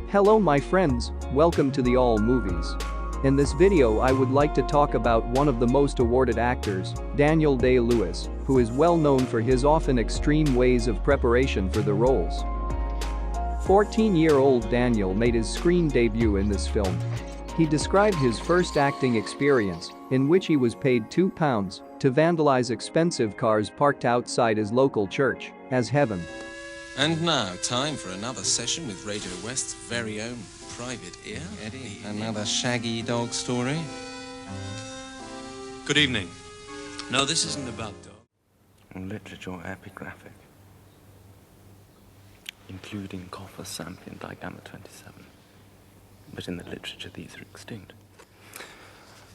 Hello my friends, welcome to the All Movies. In this video I would like to talk about one of the most awarded actors, Daniel Day-Lewis, who is well known for his often extreme ways of preparation for the roles. 14-year-old Daniel made his screen debut in this film. He described his first acting experience, in which he was paid £2 to vandalize expensive cars parked outside his local church, as heaven. And now, time for another session with Radio West's very own private ear. Eddie, another shaggy dog story? Good evening. No, this isn't about dog. Literature epigraphic, including copper sampion digamma 27. But in the literature, these are extinct.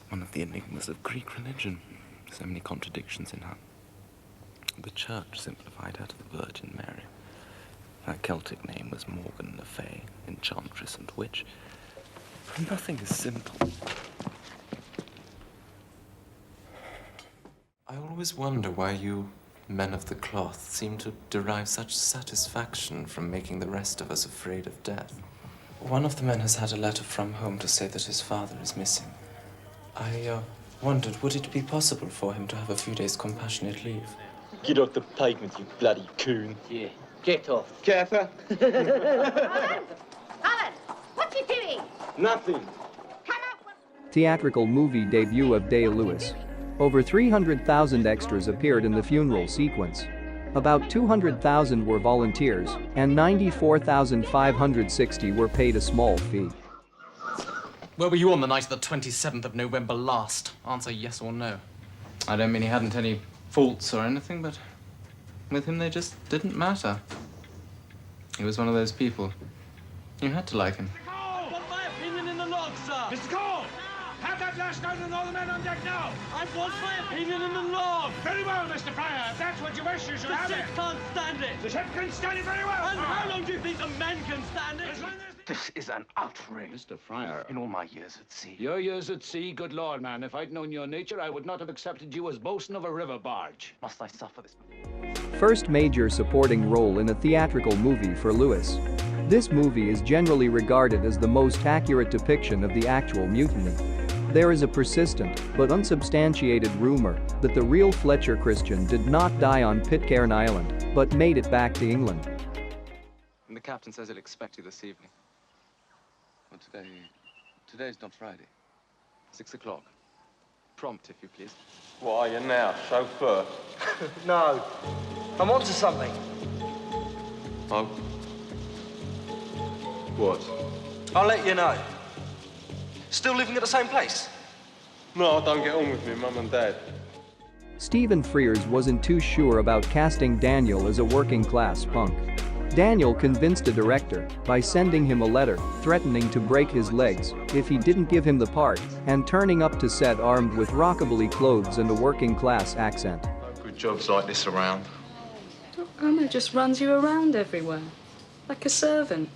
One of the enigmas of Greek religion. So many contradictions in her. The church simplified her to the Virgin Mary. Her Celtic name was Morgan le Fay, enchantress and witch. Nothing is simple. I always wonder why you men of the cloth seem to derive such satisfaction from making the rest of us afraid of death. One of the men has had a letter from home to say that his father is missing. I wondered, would it be possible for him to have a few days' compassionate leave? Get off the pavement, you bloody coon. Yeah, get off. Cather? Alan, what you doing? Nothing. Come up. Theatrical movie debut of Day-Lewis. Over 300,000 extras appeared in the funeral sequence. About 200,000 were volunteers, and 94,560 were paid a small fee. Where were you on the night of the 27th of November last? Answer yes or no. I don't mean he hadn't any faults or anything, but with him they just didn't matter. He was one of those people. You had to like him. Mr. Cole! Want my opinion in the log, sir? Mr. Cole! Have that lash down and all the men on deck now! I want my opinion in the log! Very well, Mr. Pryor. If that's what you wish, you should have it. The ship can't stand it. The ship can stand it very well. And how long do you think the men can stand it? As long as... This is an outrage. Mr. Fryer. In all my years at sea. Your years at sea, good Lord, man. If I'd known your nature, I would not have accepted you as bosun of a river barge. Must I suffer this? First major supporting role in a theatrical movie for Lewis. This movie is generally regarded as the most accurate depiction of the actual mutiny. There is a persistent, but unsubstantiated rumor that the real Fletcher Christian did not die on Pitcairn Island, but made it back to England. And the captain says he'll expect you this evening. Well, today's not Friday. 6 o'clock. Prompt, if you please. What are you now, chauffeur? No. I'm onto something. Oh. What? I'll let you know. Still living at the same place? No, I don't get on with me, Mum and Dad. Stephen Frears wasn't too sure about casting Daniel as a working-class punk. Daniel convinced the director by sending him a letter threatening to break his legs if he didn't give him the part and turning up to set armed with rockabilly clothes and a working-class accent. Good jobs like this around. Irma just runs you around everywhere, like a servant.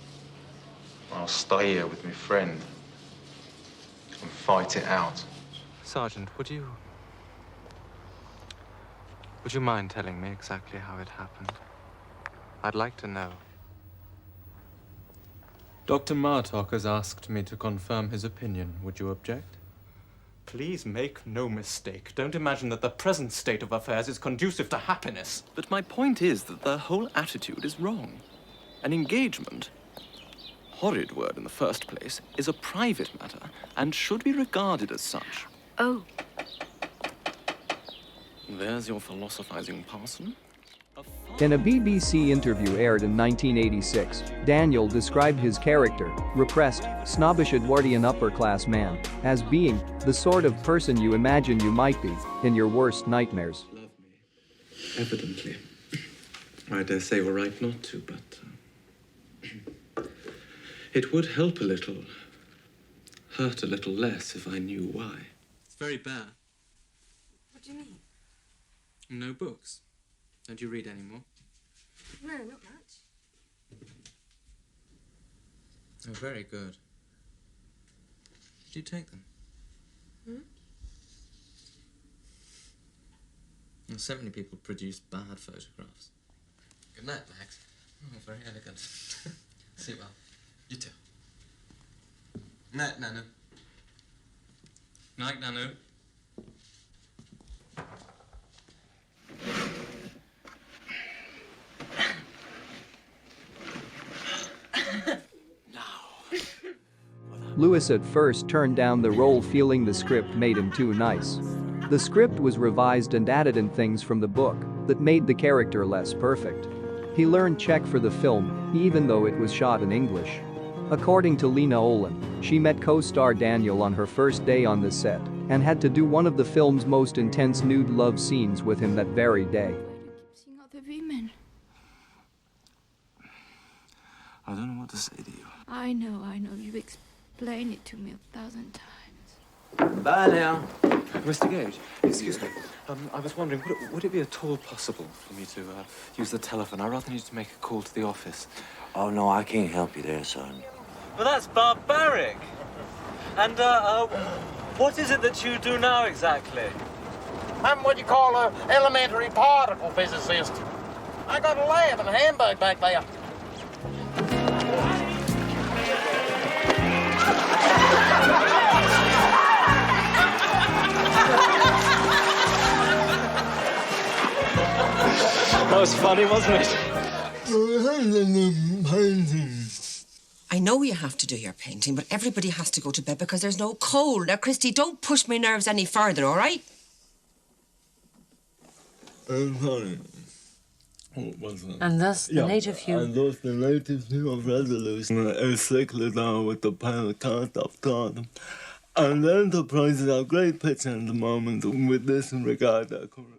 I'll stay here with my friend and fight it out. Sergeant, would you mind telling me exactly how it happened? I'd like to know. Dr. Martok has asked me to confirm his opinion. Would you object? Please make no mistake. Don't imagine that the present state of affairs is conducive to happiness. But my point is that the whole attitude is wrong. An engagement, horrid word in the first place, is a private matter and should be regarded as such. Oh. There's your philosophizing parson. In a BBC interview aired in 1986, Daniel described his character, repressed, snobbish Edwardian upper-class man, as being the sort of person you imagine you might be in your worst nightmares. Love me. Evidently. I dare say we're right not to, but it would help a little, hurt a little less if I knew why. It's very bad. What do you mean? No books. Don't you read anymore? No, not much. Oh, very good. Did you take them? Well, so many people produce bad photographs. Good night, Max. Oh, very elegant. See well. You too. Night, Nanou. Night, Nanou. Lewis at first turned down the role, feeling the script made him too nice. The script was revised and added in things from the book that made the character less perfect. He learned Czech for the film, even though it was shot in English. According to Lena Olin, she met co-star Daniel on her first day on the set and had to do one of the film's most intense nude love scenes with him that very day. Seeing other women. I don't know what to say to you. I know. You explain it to me 1,000 times. Bye now. Mr. Gage, excuse me. I was wondering, would it be at all possible for me to use the telephone? I rather need to make a call to the office. Oh, no, I can't help you there, son. Well, that's barbaric. And, what is it that you do now, exactly? I'm what you call an elementary particle physicist. I got a lab in Hamburg back there. That was funny, wasn't it? I know you have to do your painting, but everybody has to go to bed because there's no coal. Now, Christy, don't push my nerves any further, all right? I'm sorry. What's that? And thus the native hue. And thus the native hue of resolution is sickly down with the pale cast of stardom. And the enterprises are great picture in the moment with this in regard to current.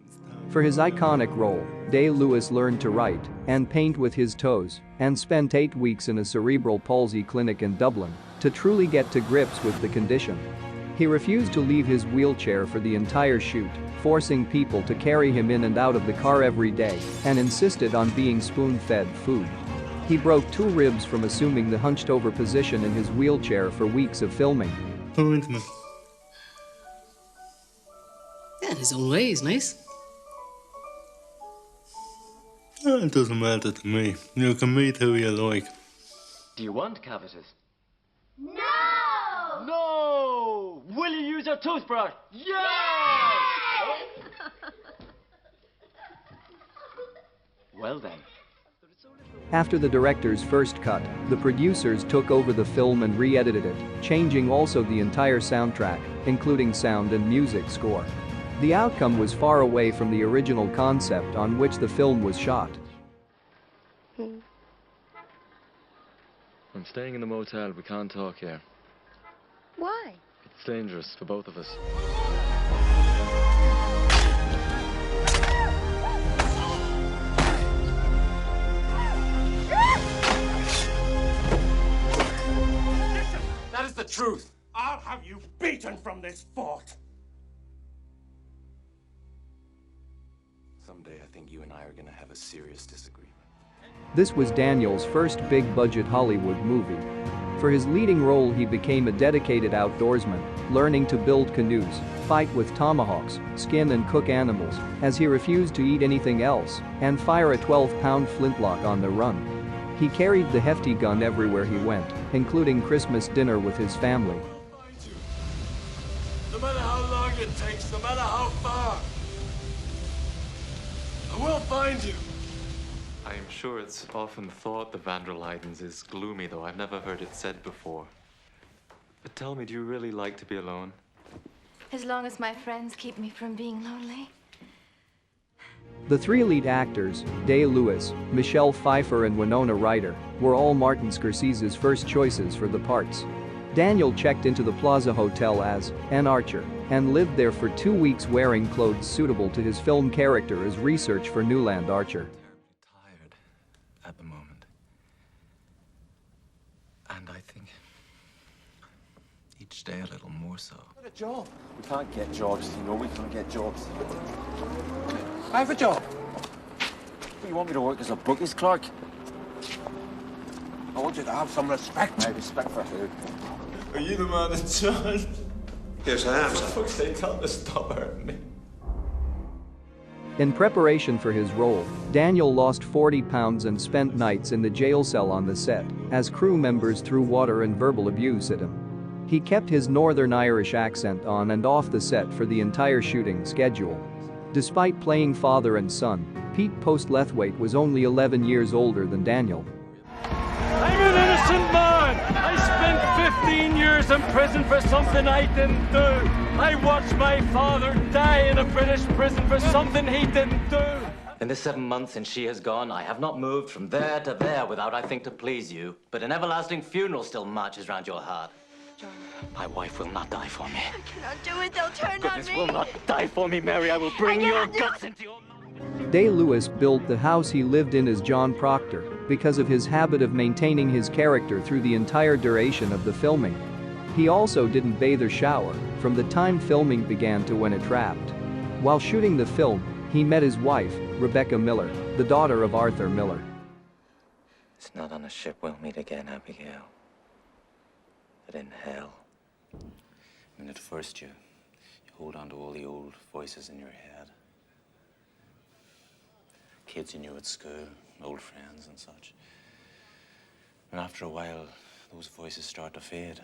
For his iconic role, Day-Lewis learned to write and paint with his toes and spent 8 weeks in a cerebral palsy clinic in Dublin to truly get to grips with the condition. He refused to leave his wheelchair for the entire shoot, forcing people to carry him in and out of the car every day and insisted on being spoon-fed food. He broke 2 ribs from assuming the hunched-over position in his wheelchair for weeks of filming. Appointment. Yeah, in his own way, he's nice. It doesn't matter to me. You can meet who you like. Do you want cavities? No! No! Will you use your toothbrush? Yes! Well then. After the director's first cut, the producers took over the film and re-edited it, changing also the entire soundtrack, including sound and music score. The outcome was far away from the original concept on which the film was shot. I'm staying in the motel. We can't talk here. Why? It's dangerous for both of us. That is the truth. I'll have you beaten from this fort. Someday I think you and I are going to have a serious disagreement. This was Daniel's first big-budget Hollywood movie. For his leading role, he became a dedicated outdoorsman, learning to build canoes, fight with tomahawks, skin and cook animals, as he refused to eat anything else, and fire a 12-pound flintlock on the run. He carried the hefty gun everywhere he went, including Christmas dinner with his family. No matter how long it takes, no matter how far, I will find you. I am sure it's often thought the Van der Leydens is gloomy, though I've never heard it said before. But tell me, do you really like to be alone? As long as my friends keep me from being lonely. The 3 lead actors, Day-Lewis, Michelle Pfeiffer and Winona Ryder, were all Martin Scorsese's first choices for the parts. Daniel checked into the Plaza Hotel as an archer and lived there for 2 weeks wearing clothes suitable to his film character as research for Newland Archer. Tired at the moment. And I think each day a little more so. Get a job. We can't get jobs, you know, we can't get jobs. I have a job. You want me to work as a bookies clerk? I want you to have some respect. I respect for who? Are you the man in charge? Yes, I am, sir. For fuck's sake, tell them to stop hurting me. In preparation for his role, Daniel lost 40 pounds and spent nights in the jail cell on the set, as crew members threw water and verbal abuse at him. He kept his Northern Irish accent on and off the set for the entire shooting schedule. Despite playing father and son, Pete Postlethwaite was only 11 years older than Daniel. I'm an innocent man! I spent 15 years in prison for something I didn't do! I watched my father die in a British prison for something he didn't do! In the 7 months since she has gone, I have not moved from there to there without I think to please you. But an everlasting funeral still marches round your heart. John. My wife will not die for me. I cannot do it. They'll turn Goodness on me. will not die for me, Mary. I will bring your guts into your... Day-Lewis built the house he lived in as John Proctor because of his habit of maintaining his character through the entire duration of the filming. He also didn't bathe or shower from the time filming began to when it wrapped. While shooting the film, he met his wife, Rebecca Miller, the daughter of Arthur Miller. It's not on a ship we'll meet again, Abigail. But in hell. I mean, at first you hold on to all the old voices in your head. Kids you knew at school, old friends and such. And after a while, those voices start to fade.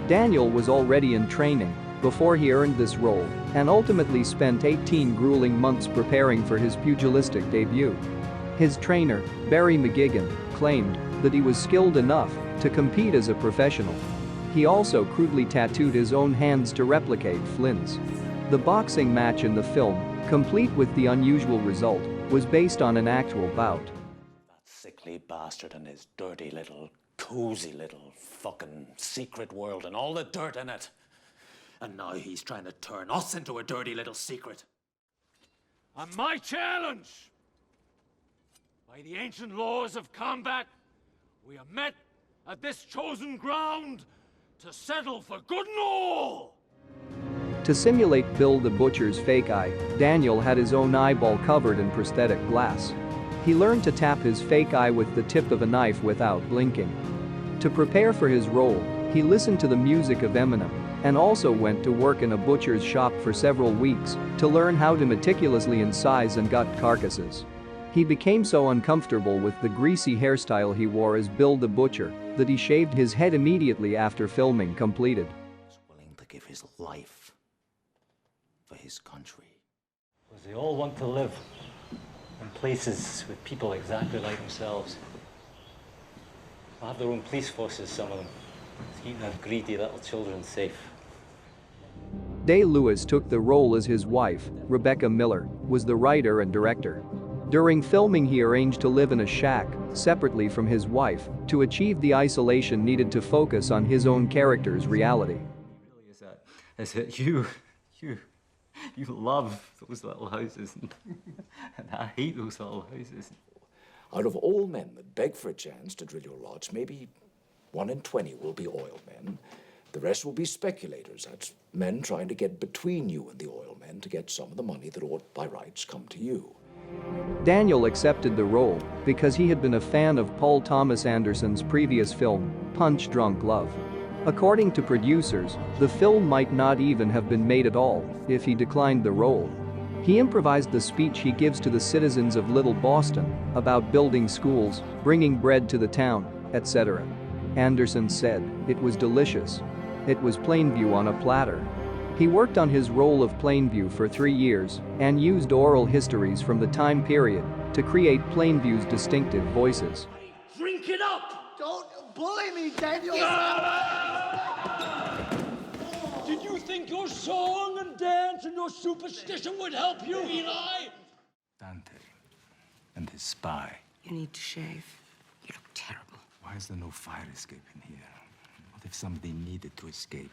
Daniel was already in training before he earned this role and ultimately spent 18 grueling months preparing for his pugilistic debut. His trainer, Barry McGuigan, claimed that he was skilled enough to compete as a professional. He also crudely tattooed his own hands to replicate Flynn's. The boxing match in the film, complete with the unusual result, was based on an actual bout. That sickly bastard and his dirty little, cozy little fucking secret world and all the dirt in it. And now he's trying to turn us into a dirty little secret. And my challenge, by the ancient laws of combat, we are met at this chosen ground to settle for good and all. To simulate Bill the Butcher's fake eye, Daniel had his own eyeball covered in prosthetic glass. He learned to tap his fake eye with the tip of a knife without blinking. To prepare for his role, he listened to the music of Eminem and also went to work in a butcher's shop for several weeks to learn how to meticulously incise and gut carcasses. He became so uncomfortable with the greasy hairstyle he wore as Bill the Butcher that he shaved his head immediately after filming completed. Willing to give his life for his country. Because they all want to live in places with people exactly like themselves. They'll have their own police forces, some of them, to keep their greedy little children safe. Day-Lewis took the role as his wife, Rebecca Miller, was the writer and director. During filming he arranged to live in a shack, separately from his wife, to achieve the isolation needed to focus on his own character's reality. Is that you love those little houses, and I hate those little houses. Out of all men that beg for a chance to drill your lodge, maybe 1 in 20 will be oil men. The rest will be speculators. That's men trying to get between you and the oil men to get some of the money that ought by rights come to you. Daniel accepted the role because he had been a fan of Paul Thomas Anderson's previous film, Punch Drunk Love. According to producers, the film might not even have been made at all if he declined the role. He improvised the speech he gives to the citizens of Little Boston about building schools, bringing bread to the town, etc. Anderson said, "It was delicious. It was Plainview on a platter." He worked on his role of Plainview for 3 years and used oral histories from the time period to create Plainview's distinctive voices. Drink it up! Don't bully me, Daniel! Did you think your song and dance and your superstition would help you, Eli? Dante and his spy. You need to shave. You look terrible. Why is there no fire escape in here? What if somebody needed to escape?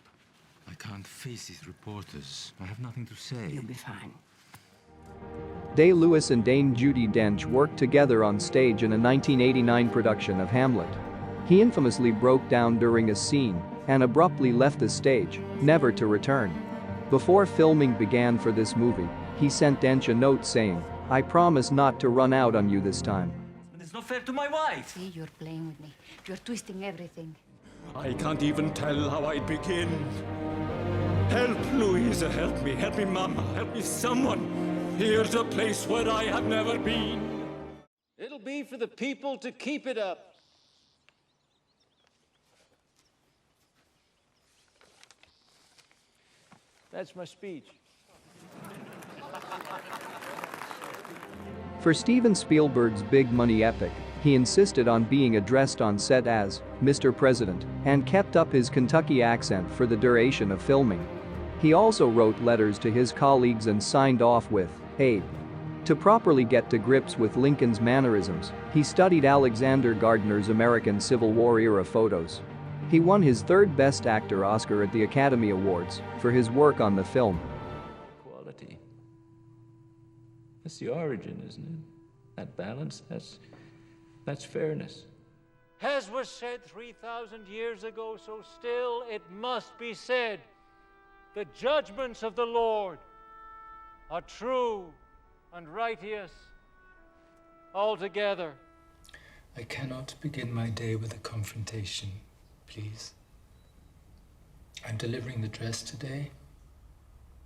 I can't face these reporters. I have nothing to say. You'll be fine. Day-Lewis and Dame Judi Dench worked together on stage in a 1989 production of Hamlet. He infamously broke down during a scene and abruptly left the stage, never to return. Before filming began for this movie, he sent Dench a note saying, "I promise not to run out on you this time." It's not fair to my wife. See, you're playing with me. You're twisting everything. I can't even tell how I'd begin. Help, Louisa, help me, Mama, help me, someone. Here's a place where I have never been. It'll be for the people to keep it up. That's my speech. For Steven Spielberg's big money epic, he insisted on being addressed on set as Mr. President and kept up his Kentucky accent for the duration of filming. He also wrote letters to his colleagues and signed off with Abe. To properly get to grips with Lincoln's mannerisms, he studied Alexander Gardner's American Civil War era photos. He won his third Best Actor Oscar at the Academy Awards for his work on the film. Quality. That's the origin, isn't it? That balance, that's fairness. As was said 3,000 years ago, so still it must be said. The judgments of the Lord are true and righteous altogether. I cannot begin my day with a confrontation, please. I'm delivering the dress today,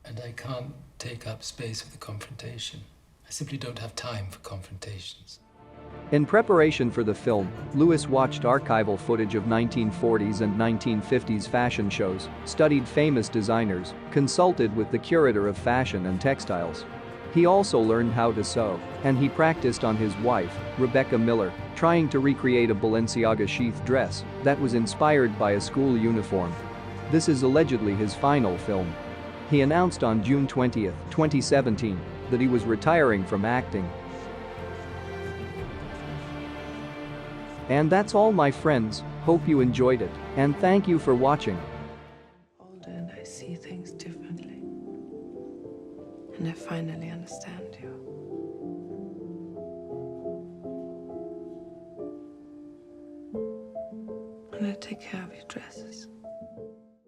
and I can't take up space with a confrontation. I simply don't have time for confrontations. In preparation for the film, Lewis watched archival footage of 1940s and 1950s fashion shows, studied famous designers, consulted with the curator of fashion and textiles. He also learned how to sew, and he practiced on his wife, Rebecca Miller, trying to recreate a Balenciaga sheath dress that was inspired by a school uniform. This is allegedly his final film. He announced on June 20, 2017, that he was retiring from acting. And that's all, my friends. Hope you enjoyed it, and thank you for watching. Older and I see things differently. And I finally understand you. And I take care of your dresses.